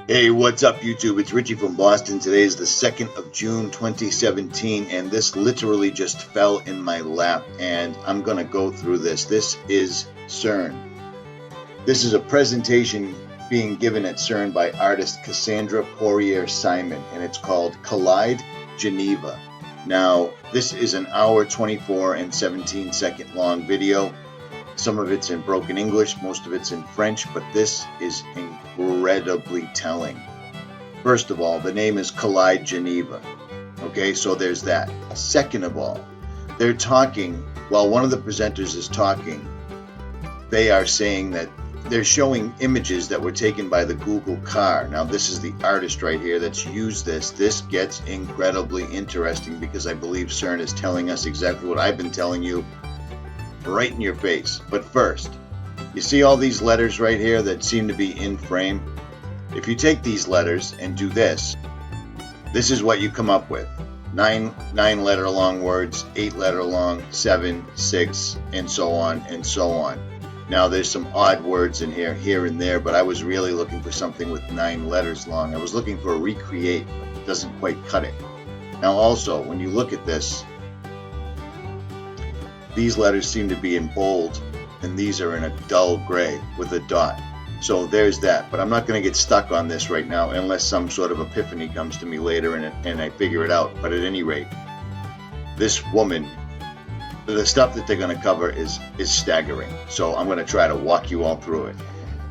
Hey, what's up, YouTube? It's Richie from Boston. Today is the 2nd of June, 2017, and this literally just fell in my lap, and I'm going to go through this. This is CERN. This is a presentation being given at CERN by artist Cassandra Poirier-Simon, and it's called Collide Geneva. Now, this is an hour, 24 and 17-second long video. Some of it's in broken English, most of it's in French, but this is incredibly telling. First of all, the name is Collide Geneva. Okay, so there's that. Second of all, they're talking, while one of the presenters is talking, they are saying that they're showing images that were taken by the Google car. Now, this is the artist right here that's used this. This gets incredibly interesting because I believe CERN is telling us exactly what I've been telling you right in your face. But first, you see all these letters right here that seem to be in frame? If you take these letters and do this is what you come up with. 9 letter long words, 8 letter long, 7, 6, and so on and so on. Now there's some odd words in here and there, but I was really looking for something with 9 letters long. I was looking for a recreate, but it doesn't quite cut it. Now also, when you look at this, these letters seem to be in bold, and these are in a dull gray with a dot. So there's that, but I'm not going to get stuck on this right now unless some sort of epiphany comes to me later and I figure it out. But at any rate, this woman, the stuff that they're going to cover is staggering. So I'm going to try to walk you all through it.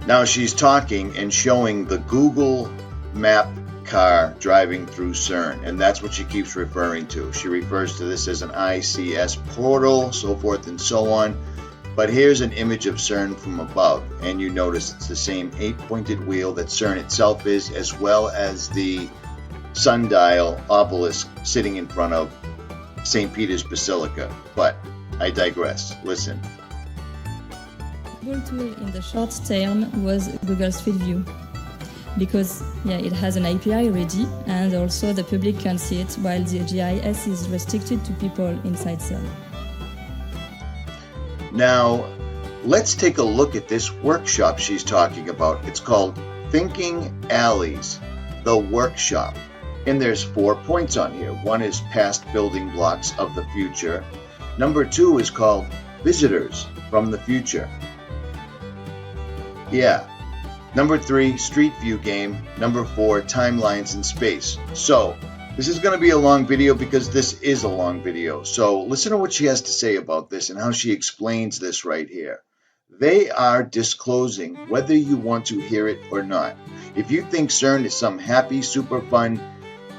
Now she's talking and showing the Google map car driving through CERN, and that's what she keeps referring to. She refers to this as an ICS portal, so forth and so on. But here's an image of CERN from above, and you notice it's the same 8-pointed wheel that CERN itself is, as well as the sundial obelisk sitting in front of St. Peter's Basilica. But I digress. Listen. The tool in the short term was Google Street View, because it has an API ready, and also the public can see it, while the GIS is restricted to people inside CERN. Now, let's take a look at this workshop she's talking about. It's called Thinking Alleys, the workshop. And there's 4 points on here. One is past building blocks of the future. Number 2 is called Visitors from the Future. Yeah. Number 3, Street View game. Number 4, Timelines in Space. So, this is going to be a long video because this is a long video. So, listen to what she has to say about this and how she explains this right here. They are disclosing whether you want to hear it or not. If you think CERN is some happy, super fun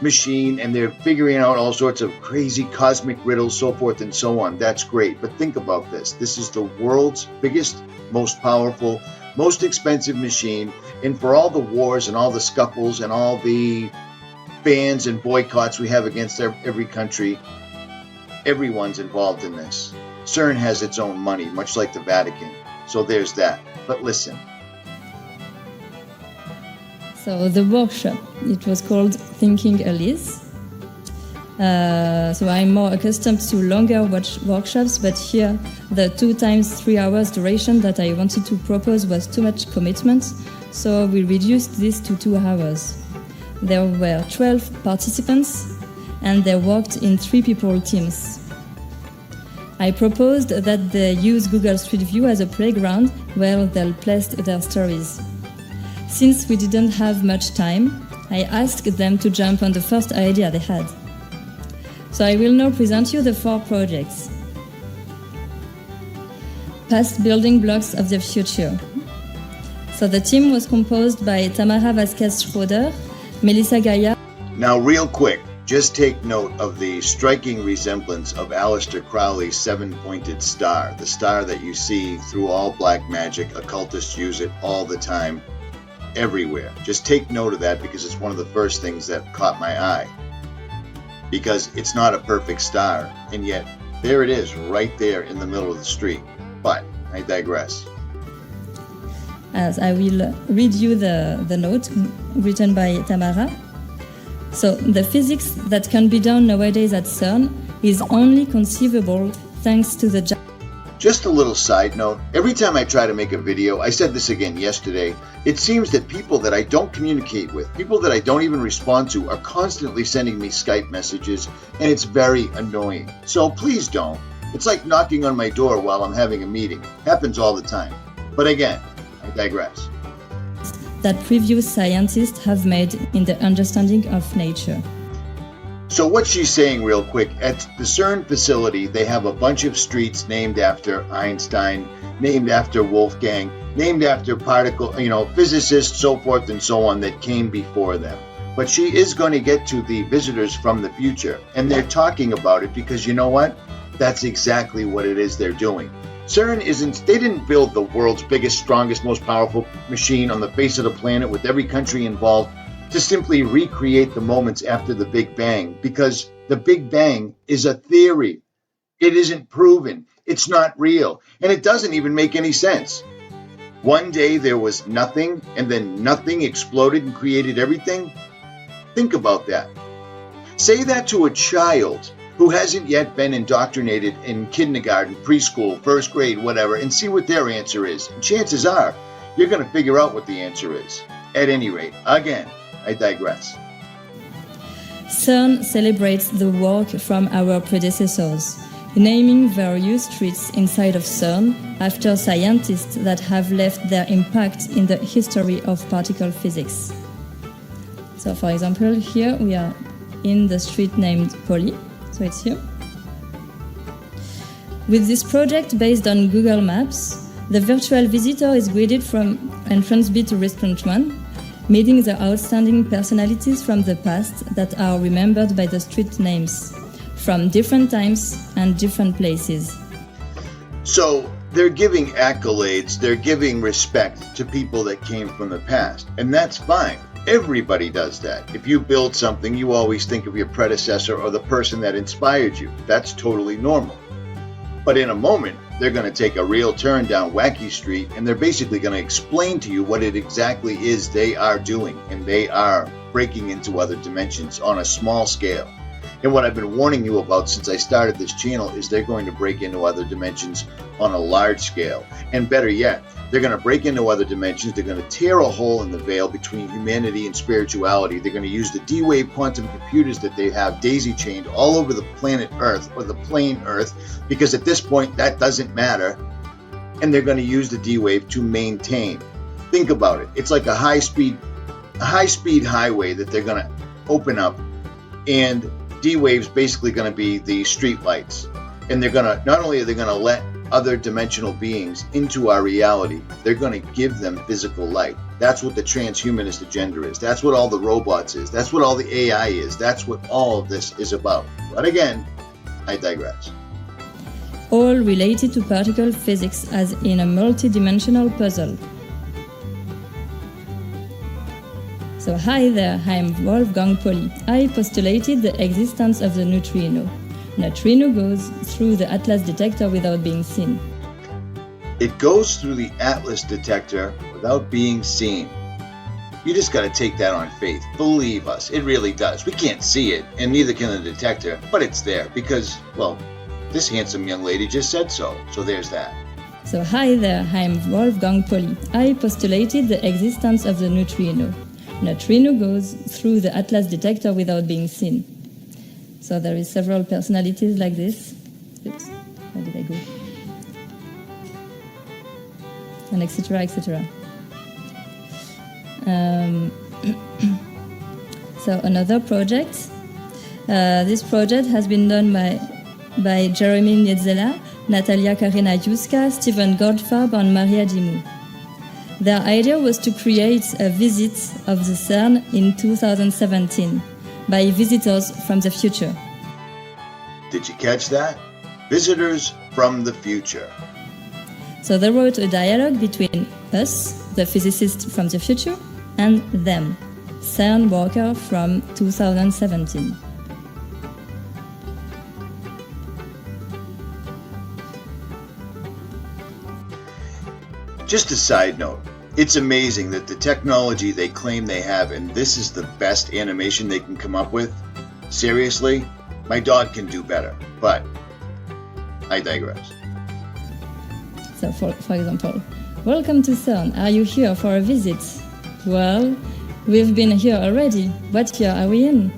machine and they're figuring out all sorts of crazy cosmic riddles, so forth and so on, that's great. But think about this. This is the world's biggest, most powerful, most expensive machine, and for all the wars and all the scuffles and all the bans and boycotts we have against every country, everyone's involved in this. CERN has its own money, much like the Vatican. So there's that. But listen. So the workshop, it was called Thinking Alleys. So I'm more accustomed to longer workshops, but here the 2 times 3 hours duration that I wanted to propose was too much commitment, so we reduced this to 2 hours. There were 12 participants, and they worked in 3-people teams. I proposed that they use Google Street View as a playground where they'll place their stories. Since we didn't have much time, I asked them to jump on the first idea they had. So I will now present you the 4 projects. Past building blocks of the future. So the team was composed by Tamara Vasquez-Schroeder, Melissa Gaia. Now, real quick, just take note of the striking resemblance of Aleister Crowley's 7-pointed star, the star that you see through all black magic. Occultists use it all the time, everywhere. Just take note of that because it's one of the first things that caught my eye. Because it's not a perfect star, and yet there it is right there in the middle of the street. But I digress. As I will read you the note written by Tamara. So, the physics that can be done nowadays at CERN is only conceivable thanks to the Just a little side note, every time I try to make a video, I said this again yesterday, it seems that people that I don't communicate with, people that I don't even respond to, are constantly sending me Skype messages, and it's very annoying. So please don't. It's like knocking on my door while I'm having a meeting. Happens all the time. But again, I digress. That previous scientists have made in the understanding of nature. So what she's saying real quick, at the CERN facility, they have a bunch of streets named after Einstein, named after Wolfgang, named after physicists, so forth and so on that came before them. But she is going to get to the visitors from the future, and they're talking about it because you know what? That's exactly what it is they're doing. CERN they didn't build the world's biggest, strongest, most powerful machine on the face of the planet with every country involved to simply recreate the moments after the Big Bang, because the Big Bang is a theory. It isn't proven. It's not real. And it doesn't even make any sense. One day there was nothing, and then nothing exploded and created everything. Think about that. Say that to a child who hasn't yet been indoctrinated in kindergarten, preschool, first grade, whatever, and see what their answer is. And chances are, you're going to figure out what the answer is. At any rate, again, I digress. CERN celebrates the work from our predecessors, naming various streets inside of CERN after scientists that have left their impact in the history of particle physics. So, for example, here we are in the street named Polly, so it's here. With this project based on Google Maps, the virtual visitor is greeted from entrance B to restaurant 1, meeting the outstanding personalities from the past that are remembered by the street names, from different times and different places. So they're giving accolades, they're giving respect to people that came from the past, and that's fine. Everybody does that. If you build something, you always think of your predecessor or the person that inspired you. That's totally normal. But in a moment, they're going to take a real turn down Wacky Street, and they're basically going to explain to you what it exactly is they are doing, and they are breaking into other dimensions on a small scale. And what I've been warning you about since I started this channel is they're going to break into other dimensions on a large scale. And better yet, they're going to break into other dimensions. They're going to tear a hole in the veil between humanity and spirituality. They're going to use the D-Wave quantum computers that they have daisy-chained all over the planet Earth, or the plane Earth, because at this point that doesn't matter. And they're going to use the D-Wave to maintain. Think about it. It's like a high-speed highway that they're going to open up, and D-Wave's basically going to be the street lights. And they're going to, not only are they going to let other dimensional beings into our reality, they're going to give them physical light. That's what the transhumanist agenda is. That's what all the robots is. That's what all the AI is. That's what all of this is about. But again, I digress. All related to particle physics as in a multi-dimensional puzzle. So hi there, I'm Wolfgang Polly. I postulated the existence of the neutrino. Neutrino goes through the Atlas detector without being seen. It goes through the Atlas detector without being seen. You just got to take that on faith. Believe us, it really does. We can't see it, and neither can the detector, but it's there because, well, this handsome young lady just said so. So there's that. So hi there, I'm Wolfgang Polly. I postulated the existence of the neutrino. Neutrino goes through the Atlas detector without being seen. So there is several personalities like this. Oops, where did I go? And etc., etc. So another project. This project has been done by Jeremy Nietzela, Natalia Karina Juska, Steven Goldfarb, and Maria Dimou. Their idea was to create a visit of the CERN in 2017 by visitors from the future. Did you catch that? Visitors from the future. So they wrote a dialogue between us, the physicists from the future, and them, CERN worker from 2017. Just a side note, it's amazing that the technology they claim they have, and this is the best animation they can come up with. Seriously, my dog can do better, but I digress. So for example, welcome to CERN. Are you here for a visit? Well, we've been here already. What year are we in?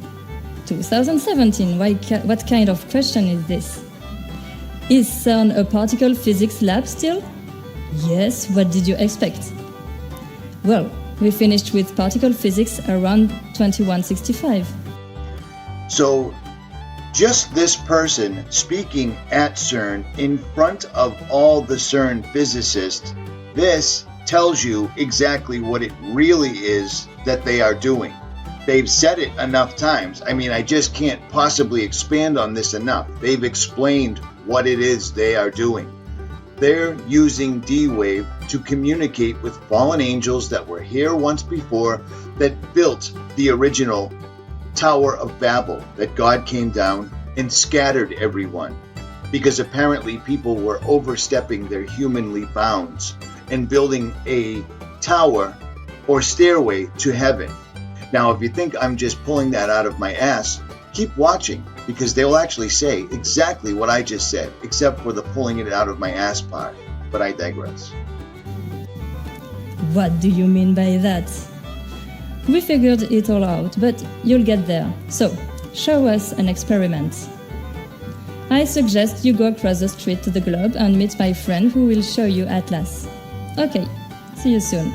2017. What kind of question is this? Is CERN a particle physics lab still? Yes, what did you expect? Well, we finished with particle physics around 2165. So, just this person speaking at CERN in front of all the CERN physicists, this tells you exactly what it really is that they are doing. They've said it enough times. I mean, I just can't possibly expand on this enough. They've explained what it is they are doing. They're using D-Wave to communicate with fallen angels that were here once before, that built the original Tower of Babel, that God came down and scattered everyone, because apparently people were overstepping their humanly bounds and building a tower or stairway to heaven. Now, if you think I'm just pulling that out of my ass, keep watching, because they'll actually say exactly what I just said, except for the pulling it out of my ass part. But I digress. What do you mean by that? We figured it all out, but you'll get there. So, show us an experiment. I suggest you go across the street to the globe and meet my friend who will show you Atlas. Okay, see you soon.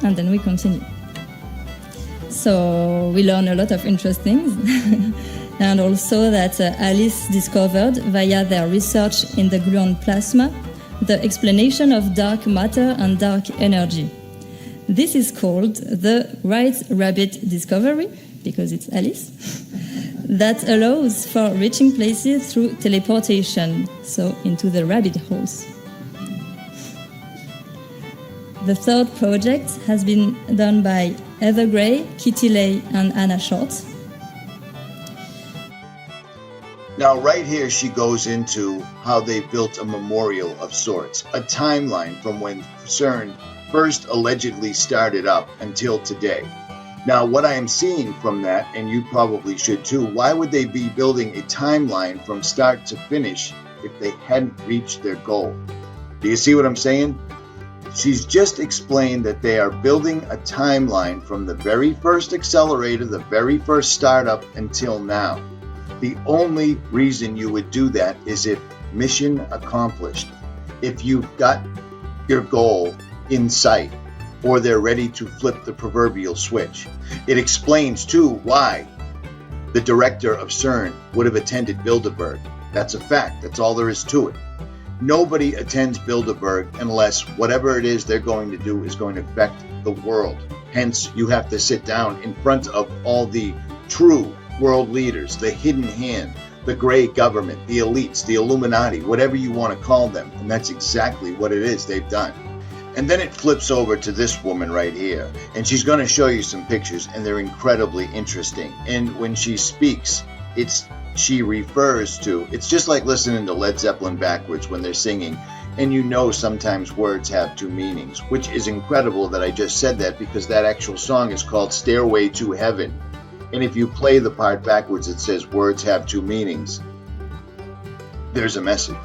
And then we continue. So we learn a lot of interesting things, and also that Alice discovered via their research in the gluon plasma the explanation of dark matter and dark energy. This is called the White Rabbit discovery, because it's Alice, that allows for reaching places through teleportation, so into the rabbit holes. The third project has been done by Heather Gray, Kitty Lay, and Anna Short. Now, right here, she goes into how they built a memorial of sorts, a timeline from when CERN first allegedly started up until today. Now, what I am seeing from that, and you probably should too, why would they be building a timeline from start to finish if they hadn't reached their goal? Do you see what I'm saying? She's just explained that they are building a timeline from the very first accelerator, the very first startup, until now. The only reason you would do that is if mission accomplished, if you've got your goal in sight, or they're ready to flip the proverbial switch. It explains too why the director of CERN would have attended Bilderberg. That's a fact. That's all there is to it. Nobody attends Bilderberg unless whatever it is they're going to do is going to affect the world. Hence, you have to sit down in front of all the true world leaders, the hidden hand, the gray government, the elites, the Illuminati, whatever you want to call them. And that's exactly what it is they've done. And then it flips over to this woman right here. And she's going to show you some pictures, and they're incredibly interesting. And when she speaks, she refers to, it's just like listening to Led Zeppelin backwards when they're singing, and you know sometimes words have two meanings, which is incredible that I just said that, because that actual song is called Stairway to Heaven. And if you play the part backwards, it says words have two meanings. There's a message.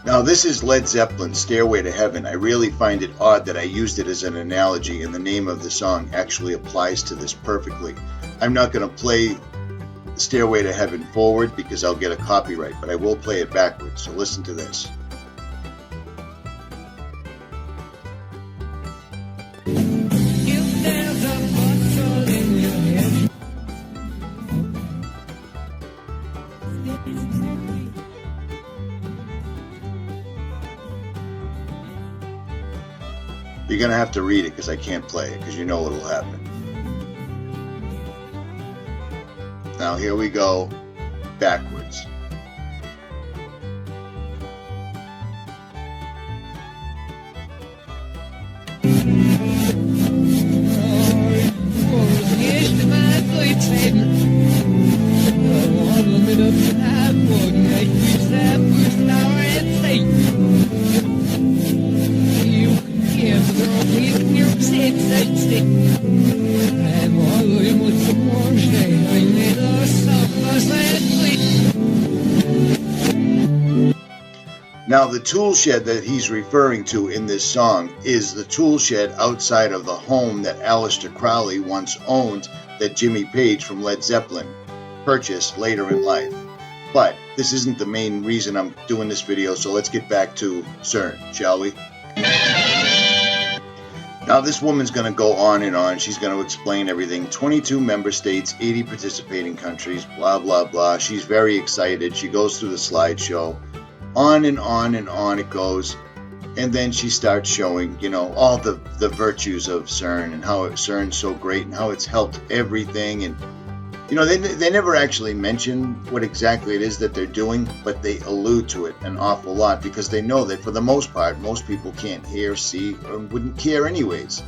Now, this is Led Zeppelin's Stairway to Heaven. I really find it odd that I used it as an analogy, and the name of the song actually applies to this perfectly. I'm not going to play Stairway to Heaven forward because I'll get a copyright, but I will play it backwards, so listen to this. You're going to have to read it because I can't play it, because you know what'll happen. Now here we go, backwards. Now Now, the tool shed that he's referring to in this song is the tool shed outside of the home that Aleister Crowley once owned that Jimmy Page from Led Zeppelin purchased later in life. But this isn't the main reason I'm doing this video, so let's get back to CERN, shall we? Now, this woman's going to go on and on. She's going to explain everything. 22 member states, 80 participating countries, blah, blah, blah. She's very excited. She goes through the slideshow. On and on and on it goes. And then she starts showing, all the virtues of CERN and how CERN's so great and how it's helped everything. And, they never actually mention what exactly it is that they're doing, but they allude to it an awful lot because they know that for the most part, most people can't hear, see, or wouldn't care anyways.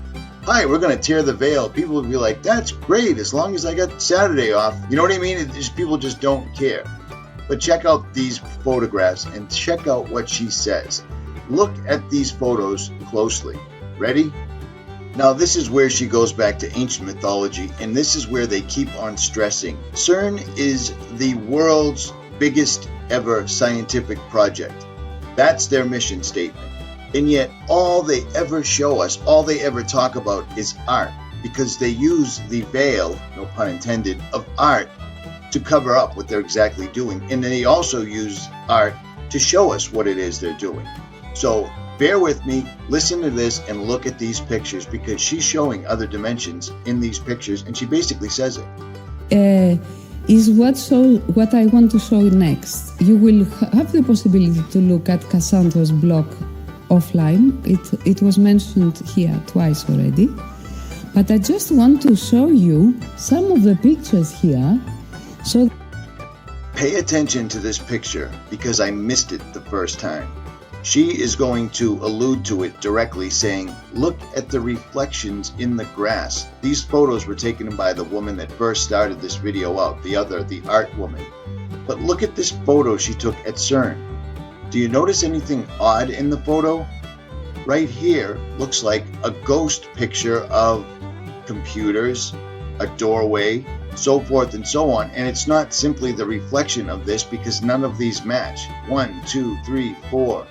Hi, we're going to tear the veil. People would be like, that's great, as long as I got Saturday off. You know what I mean? People just don't care. But check out these photographs and check out what she says. Look at these photos closely. Ready? Now, this is where she goes back to ancient mythology, and this is where they keep on stressing. CERN is the world's biggest ever scientific project. That's their mission statement. And yet, all they ever show us, all they ever talk about is art, because they use the veil, no pun intended, of art to cover up what they're exactly doing. And then they also use art to show us what it is they're doing. So, bear with me, listen to this, and look at these pictures because she's showing other dimensions in these pictures, and she basically says it. Is what I want to show next. You will have the possibility to look at Cassandra's blog offline. It was mentioned here twice already. But I just want to show you some of the pictures here. So, pay attention to this picture because I missed it the first time. She is going to allude to it directly, saying, look at the reflections in the grass. These photos were taken by the woman that first started this video out, the art woman. But look at this photo she took at CERN. Do you notice anything odd in the photo? Right here looks like a ghost picture of computers, a doorway, so forth and so on. And it's not simply the reflection of this because none of these match. 1, 2, 3, 4.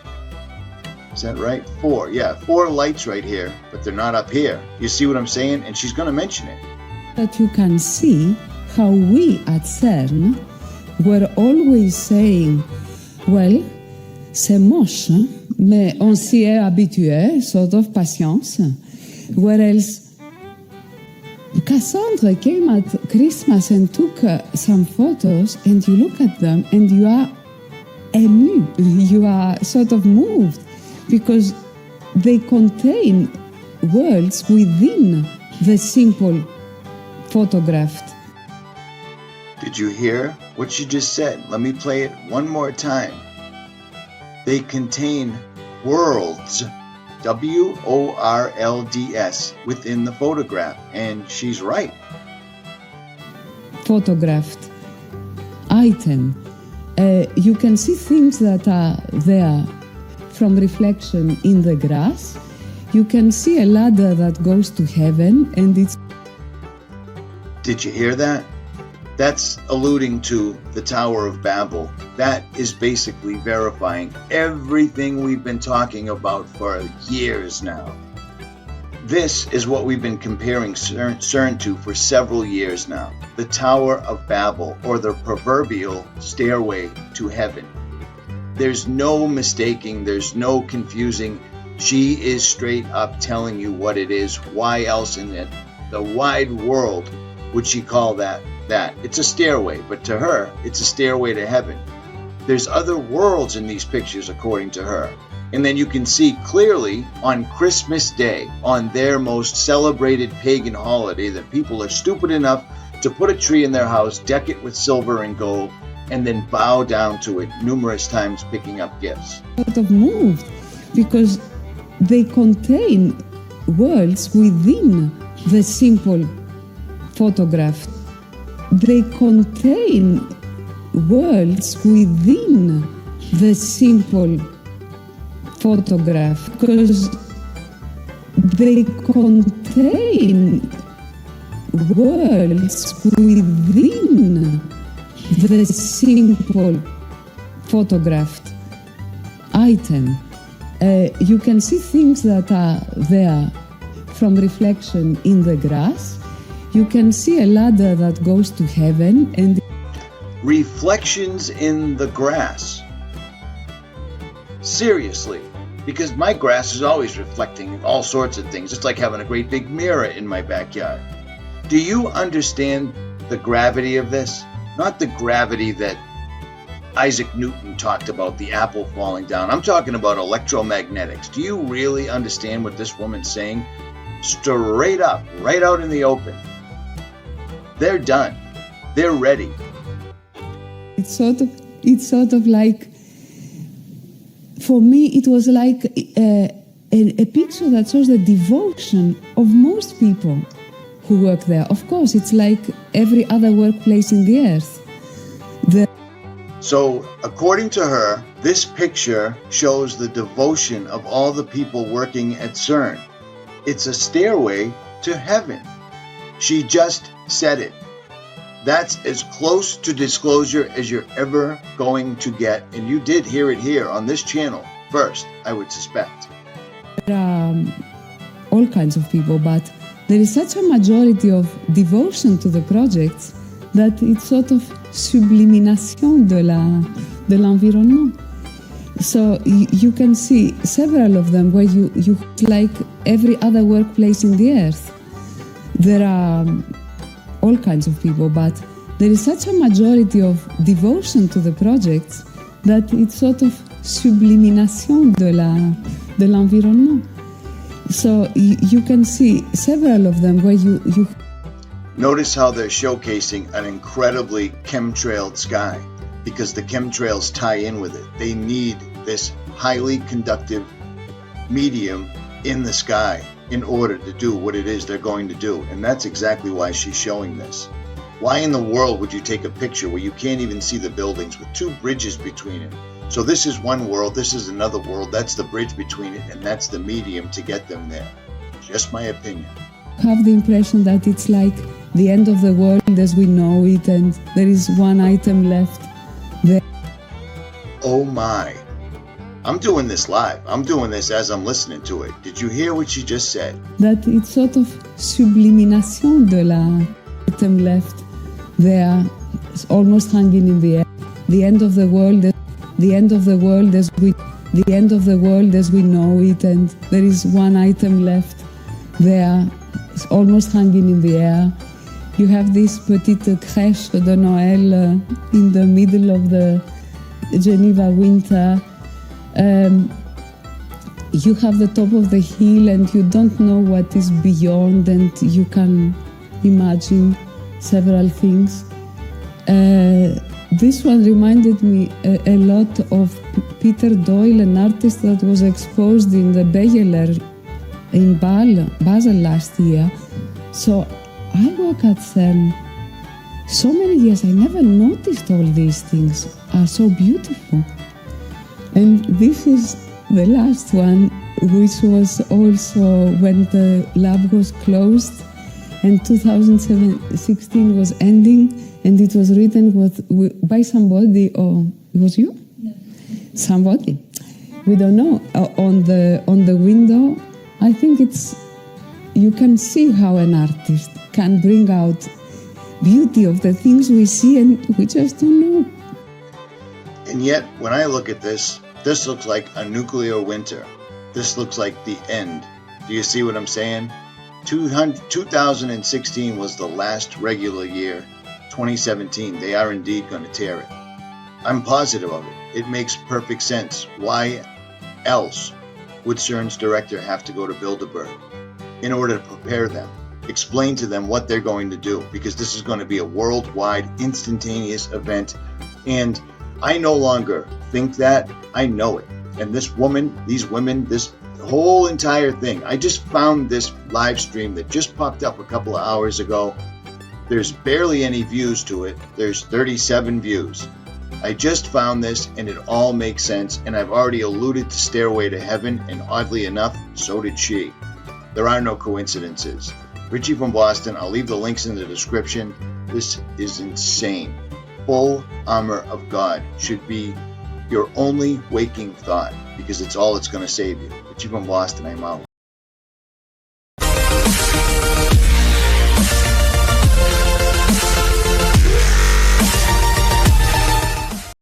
Is that right? 4. Yeah, 4 lights right here, but they're not up here. You see what I'm saying? And she's going to mention it. That you can see how we at CERN were always saying, well, c'est moche, mais on s'y est habitué, sort of patience. Whereas Cassandra came at Christmas and took some photos, and you look at them and you are ému, you are sort of moved, because they contain worlds within the simple photographed. Did you hear what she just said? Let me play it one more time. They contain worlds, W-O-R-L-D-S, within the photograph, and she's right. Photographed item. You can see things that are there from reflection in the grass. You can see a ladder that goes to heaven, and it's... Did you hear that? That's alluding to the Tower of Babel. That is basically verifying everything we've been talking about for years now. This is what we've been comparing CERN to for several years now. The Tower of Babel, or the proverbial stairway to heaven. There's no mistaking, there's no confusing. She is straight up telling you what it is. Why else in the wide world would she call that? It's a stairway, but to her, it's a stairway to heaven. There's other worlds in these pictures, according to her. And then you can see clearly on Christmas Day, on their most celebrated pagan holiday, that people are stupid enough to put a tree in their house, deck it with silver and gold, and then bow down to it numerous times, picking up gifts. Sort of moved, because they contain worlds within the simple photograph. They contain worlds within the simple photograph, because they contain worlds within the simple photographed item. You can see things that are there from reflection in the grass. You can see a ladder that goes to heaven and Reflections in the grass. Seriously, because my grass is always reflecting all sorts of things. It's like having a great big mirror in my backyard. Do you understand the gravity of this? Not the gravity that Isaac Newton talked about, the apple falling down. I'm talking about electromagnetics. Do you really understand what this woman's saying? Straight up, right out in the open. They're done. They're ready. it's sort of like, for me, it was like a picture that shows the devotion of most people who work there. Of course, it's like every other workplace in the earth. So, according to her, this picture shows the devotion of all the people working at CERN. It's a stairway to heaven. She just said it. That's as close to disclosure as you're ever going to get. And you did hear it here on this channel first, I would suspect. There are all kinds of people, but there is such a majority of devotion to the projects that it's sort of sublimination de l'environnement. So you can see several of them where you like every other workplace in the earth. There are all kinds of people, but there is such a majority of devotion to the projects that it's sort of sublimination de l'environnement. So you can see several of them where you Notice how they're showcasing an incredibly chemtrailed sky, because the chemtrails tie in with it. They need this highly conductive medium in the sky in order to do what it is they're going to do. And that's exactly why she's showing this. Why in the world would you take a picture where you can't even see the buildings with two bridges between it? So this is one world, this is another world, that's the bridge between it, and that's the medium to get them there. Just my opinion. have the impression that it's like the end of the world as we know it, and there is one item left there. Oh my. I'm doing this live. I'm doing this as I'm listening to it. Did you hear what she just said? That it's sort of sublimination de la item left there, it's almost hanging in the air. The end of the world, the end of the world as we know it, and there is one item left there, it's almost hanging in the air. You have this petite crèche de Noël in the middle of the Geneva winter. You have the top of the hill and you don't know what is beyond, and you can imagine several things. This one reminded me a lot of Peter Doyle, an artist that was exposed in the Beyeler in Basel last year. So I work at CERN so many years, I never noticed all these things are so beautiful. And this is the last one, which was also when the lab was closed and 2016 was ending, and it was written by somebody, or it was you? No. Somebody. We don't know. On the window, I think you can see how an artist can bring out beauty of the things we see and we just don't know. And yet, when I look at this looks like a nuclear winter. This looks like the end. Do you see what I'm saying? 2016 was the last regular year. 2017, they are indeed going to tear it. I'm positive of it. It makes perfect sense. Why else would CERN's director have to go to Bilderberg in order to prepare them, explain to them what they're going to do? Because this is going to be a worldwide, instantaneous event. And I no longer think that, I know it. And this woman, these women, this whole entire thing, I just found this live stream that just popped up a couple of hours ago. There's barely any views to it. There's 37 views. I just found this and it all makes sense, and I've already alluded to Stairway to Heaven, and oddly enough, so did she. There are no coincidences. Richie from Boston, I'll leave the links in the description. This is insane. Full armor of God should be your only waking thought, because it's all that's going to save you. Richie from Boston, I'm out.